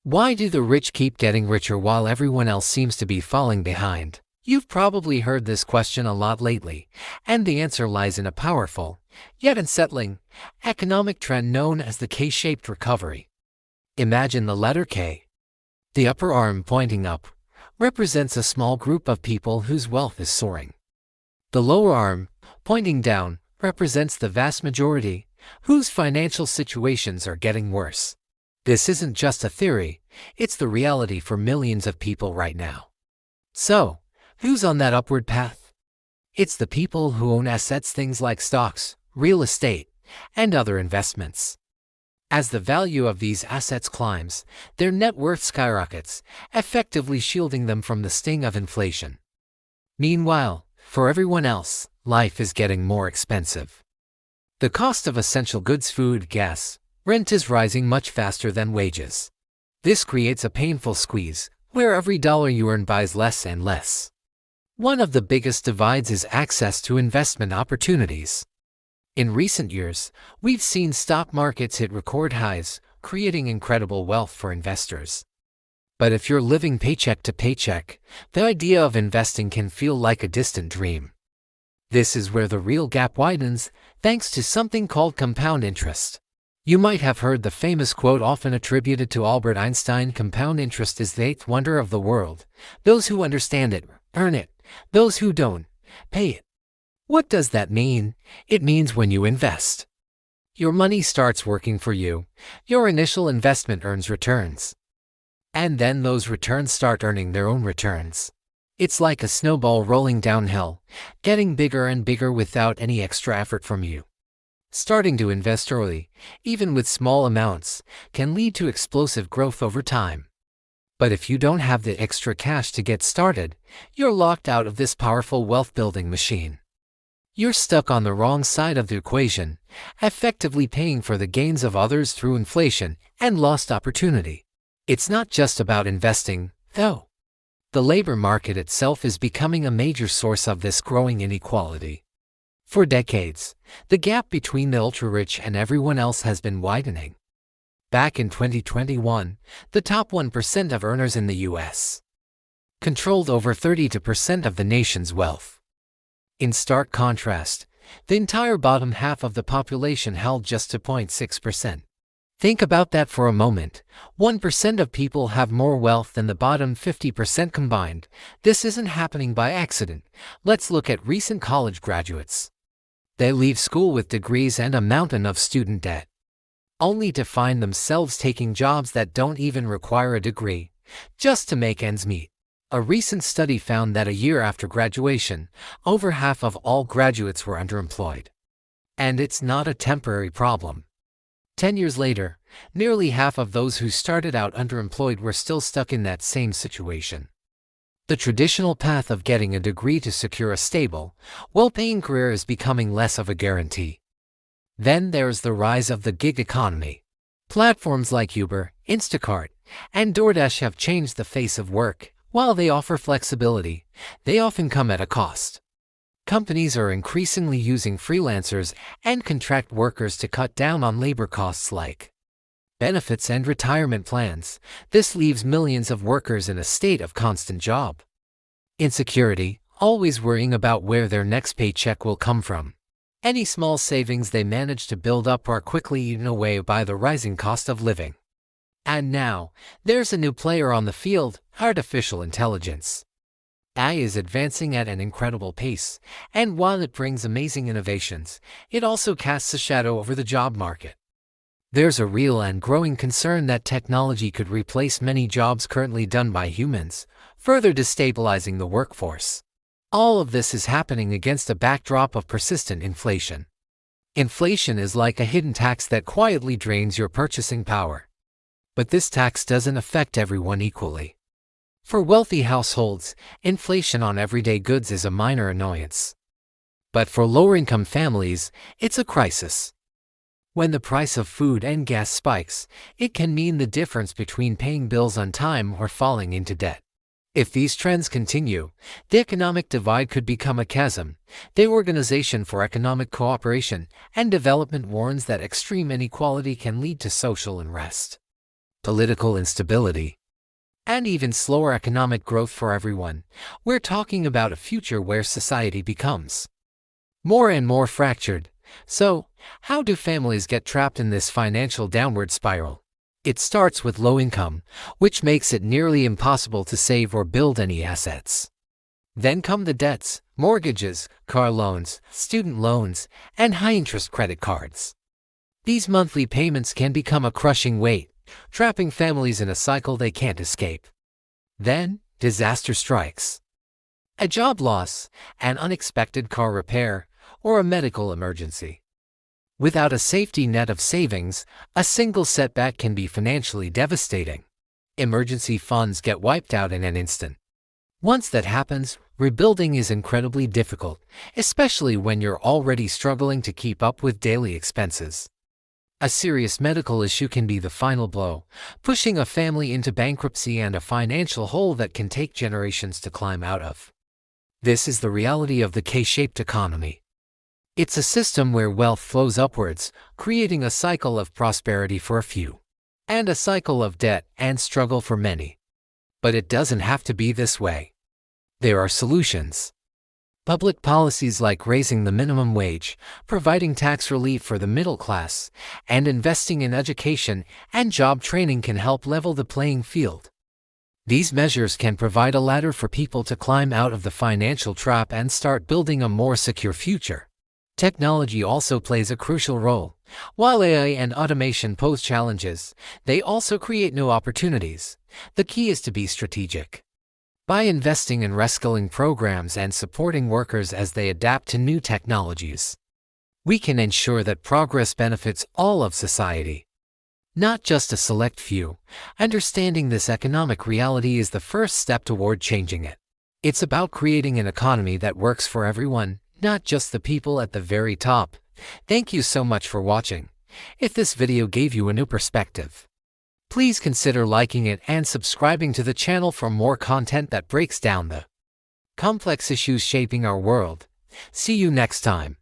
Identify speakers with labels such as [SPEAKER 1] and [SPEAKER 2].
[SPEAKER 1] Why do the rich keep getting richer while everyone else seems to be falling behind? You've probably heard this question a lot lately, and the answer lies in a powerful, yet unsettling, economic trend known as the K-shaped recovery. Imagine the letter K. The upper arm pointing up represents a small group of people whose wealth is soaring. The lower arm, pointing down, represents the vast majority, whose financial situations are getting worse. This isn't just a theory, it's the reality for millions of people right now. So, who's on that upward path? It's the people who own assets, things like stocks, real estate, and other investments. As the value of these assets climbs, their net worth skyrockets, effectively shielding them from the sting of inflation. Meanwhile, for everyone else, life is getting more expensive. The cost of essential goods, food, gas, rent is rising much faster than wages. This creates a painful squeeze, where every dollar you earn buys less and less. One of the biggest divides is access to investment opportunities. In recent years, we've seen stock markets hit record highs, creating incredible wealth for investors. But if you're living paycheck to paycheck, the idea of investing can feel like a distant dream. This is where the real gap widens, thanks to something called compound interest. You might have heard the famous quote often attributed to Albert Einstein: compound interest is the eighth wonder of the world. Those who understand it, earn it. Those who don't, pay it. What does that mean? It means when you invest, your money starts working for you. Your initial investment earns returns. And then those returns start earning their own returns. It's like a snowball rolling downhill, getting bigger and bigger without any extra effort from you. Starting to invest early, even with small amounts, can lead to explosive growth over time. But if you don't have the extra cash to get started, you're locked out of this powerful wealth-building machine. You're stuck on the wrong side of the equation, effectively paying for the gains of others through inflation and lost opportunity. It's not just about investing, though. The labor market itself is becoming a major source of this growing inequality. For decades, the gap between the ultra-rich and everyone else has been widening. Back in 2021, the top 1% of earners in the U.S. controlled over 32% of the nation's wealth. In stark contrast, the entire bottom half of the population held just 2.6%. Think about that for a moment. 1% of people have more wealth than the bottom 50% combined. This isn't happening by accident. Let's look at recent college graduates. They leave school with degrees and a mountain of student debt, only to find themselves taking jobs that don't even require a degree, just to make ends meet. A recent study found that a year after graduation, over half of all graduates were underemployed. And it's not a temporary problem. 10 years later, nearly half of those who started out underemployed were still stuck in that same situation. The traditional path of getting a degree to secure a stable, well-paying career is becoming less of a guarantee. Then there's the rise of the gig economy. Platforms like Uber, Instacart, and DoorDash have changed the face of work. While they offer flexibility, they often come at a cost. Companies are increasingly using freelancers and contract workers to cut down on labor costs like benefits and retirement plans. This leaves millions of workers in a state of constant job insecurity, always worrying about where their next paycheck will come from. Any small savings they manage to build up are quickly eaten away by the rising cost of living. And now, there's a new player on the field: artificial intelligence. AI is advancing at an incredible pace, and while it brings amazing innovations, it also casts a shadow over the job market. There's a real and growing concern that technology could replace many jobs currently done by humans, further destabilizing the workforce. All of this is happening against a backdrop of persistent inflation. Inflation is like a hidden tax that quietly drains your purchasing power. But this tax doesn't affect everyone equally. For wealthy households, inflation on everyday goods is a minor annoyance. But for lower-income families, it's a crisis. When the price of food and gas spikes, it can mean the difference between paying bills on time or falling into debt. If these trends continue, the economic divide could become a chasm. The Organization for Economic Cooperation and Development warns that extreme inequality can lead to social unrest. political instability, and even slower economic growth for everyone. We're talking about a future where society becomes more and more fractured. So, how do families get trapped in this financial downward spiral? It starts with low income, which makes it nearly impossible to save or build any assets. Then come the debts, mortgages, car loans, student loans, and high-interest credit cards. These monthly payments can become a crushing weight, trapping families in a cycle they can't escape. Then, disaster strikes. A job loss, an unexpected car repair, or a medical emergency. Without a safety net of savings, a single setback can be financially devastating. Emergency funds get wiped out in an instant. Once that happens, rebuilding is incredibly difficult, especially when you're already struggling to keep up with daily expenses. A serious medical issue can be the final blow, pushing a family into bankruptcy and a financial hole that can take generations to climb out of. This is the reality of the K-shaped economy. It's a system where wealth flows upwards, creating a cycle of prosperity for a few, and a cycle of debt and struggle for many. But it doesn't have to be this way. There are solutions. Public policies like raising the minimum wage, providing tax relief for the middle class, and investing in education and job training can help level the playing field. These measures can provide a ladder for people to climb out of the financial trap and start building a more secure future. Technology also plays a crucial role. While AI and automation pose challenges, they also create new opportunities. The key is to be strategic. By investing in reskilling programs and supporting workers as they adapt to new technologies, we can ensure that progress benefits all of society, not just a select few. Understanding this economic reality is the first step toward changing it. It's about creating an economy that works for everyone, not just the people at the very top. Thank you so much for watching. If this video gave you a new perspective, please consider liking it and subscribing to the channel for more content that breaks down the complex issues shaping our world. See you next time.